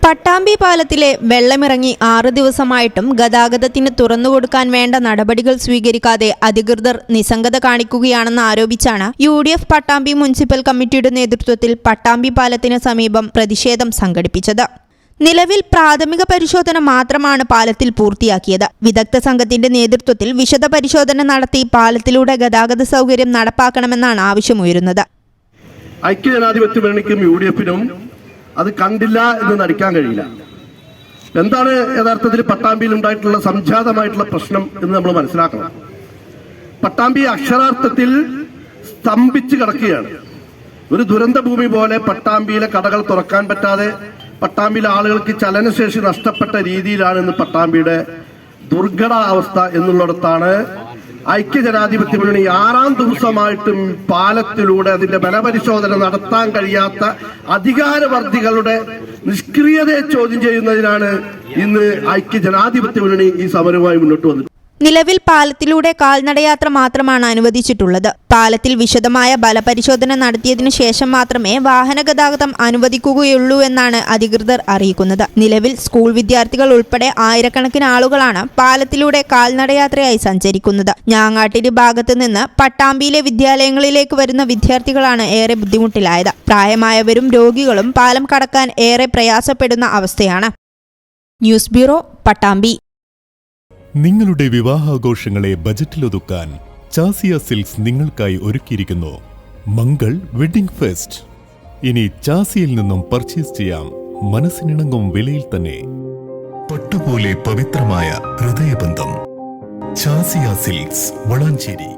പട്ടാമ്പി പാലത്തിലെ വെള്ളമിറങ്ങി 6 ദിവസമായിട്ടും ഗതാഗതത്തിന് തുറന്നുകൊടുക്കാൻ വേണ്ട നടപടികൾ സ്വീകരിക്കാതെ അധികൃതർ നിസ്സംഗത കാണിക്കുകയാണെന്ന് ആരോപിച്ചാണ് UDF പട്ടാമ്പി മുനിസിപ്പൽ കമ്മിറ്റിയുടെ നേതൃത്വത്തിൽ പട്ടാമ്പി പാലത്തിന് സമീപം പ്രതിഷേധം സംഘടിപ്പിച്ചത്. നിലവിൽ പ്രാഥമിക പരിശോധന മാത്രമാണ് പാലത്തിൽ പൂർത്തിയാക്കിയത്. വിദഗ്ധ സംഘത്തിന്റെ നേതൃത്വത്തിൽ വിശദ പരിശോധന നടത്തി പാലത്തിലൂടെ ഗതാഗത സൗകര്യം നടപ്പാക്കണമെന്നാണ് ആവശ്യമുയരുന്നത്. ഐക്യജനാധിപത്യ മുന്നണിക്കും UDF-നും അത് കണ്ടില്ല എന്ന് നടിക്കാൻ കഴിയില്ല. എന്താണ് യഥാർത്ഥത്തിൽ പട്ടാമ്പിയിൽ ഉണ്ടായിട്ടുള്ള സംജാതമായിട്ടുള്ള പ്രശ്നം എന്ന് നമ്മൾ മനസ്സിലാക്കണം. പട്ടാമ്പി അക്ഷരാർത്ഥത്തിൽ സ്തംഭിച്ച് കിടക്കുകയാണ്. ഒരു ദുരന്ത ഭൂമി പോലെ പട്ടാമ്പിയിലെ കടകൾ തുറക്കാൻ പറ്റാതെ പട്ടാമ്പിയിലെ ആളുകൾക്ക് ചലനശേഷി നഷ്ടപ്പെട്ട രീതിയിലാണ് ഇന്ന് പട്ടാമ്പിയുടെ ദുർഘട അവസ്ഥ എന്നുള്ളിടത്താണ് ഐക്യജനാധിപത്യ മുന്നണി 6ാം ദിവസമായിട്ടും പാലത്തിലൂടെ അതിന്റെ ബലപരിശോധന നടത്താൻ കഴിയാത്ത അധികാരവർത്തികളുടെ നിഷ്ക്രിയതയെ ചോദ്യം ചെയ്യുന്നതിനാണ് ഇന്ന് ഐക്യജനാധിപത്യ മുന്നണി ഈ സമരവുമായി മുന്നോട്ട് വന്നത്. നിലവിൽ പാലത്തിലൂടെ കാൽനടയാത്ര മാത്രമാണ് അനുവദിച്ചിട്ടുള്ളത്. പാലത്തിൽ വിശദമായ ബലപരിശോധന നടത്തിയതിനു ശേഷം മാത്രമേ വാഹന ഗതാഗതം അനുവദിക്കുകയുള്ളൂ എന്നാണ് അധികൃതർ അറിയിക്കുന്നത്. നിലവിൽ സ്കൂൾ വിദ്യാർത്ഥികൾ ഉൾപ്പെടെ ആയിരക്കണക്കിന് ആളുകളാണ് പാലത്തിലൂടെ കാൽനടയാത്രയായി സഞ്ചരിക്കുന്നത്. ഞാങ്ങാട്ടിരി ഭാഗത്ത് നിന്ന് പട്ടാമ്പിയിലെ വിദ്യാലയങ്ങളിലേക്ക് വരുന്ന വിദ്യാർത്ഥികളാണ് ഏറെ ബുദ്ധിമുട്ടിലായത്. പ്രായമായവരും രോഗികളും പാലം കടക്കാൻ ഏറെ പ്രയാസപ്പെടുന്ന അവസ്ഥയാണ്. News bureau, Pattambi. നിങ്ങളുടെ വിവാഹാഘോഷങ്ങളെ ബജറ്റിലൊതുക്കാൻ ചാസിയ സിൽക്സ് നിങ്ങൾക്കായി ഒരുക്കിയിരിക്കുന്നു മംഗൾ വെഡിംഗ് ഫെസ്റ്റ്. ഇനി ചാസിയിൽ നിന്നും പർച്ചേസ് ചെയ്യാം മനസ്സിനിണങ്ങും വിലയിൽ തന്നെ. പട്ടുപോലെ പവിത്രമായ ഹൃദയബന്ധം. ചാസിയ സിൽക്സ്, വളാഞ്ചേരി.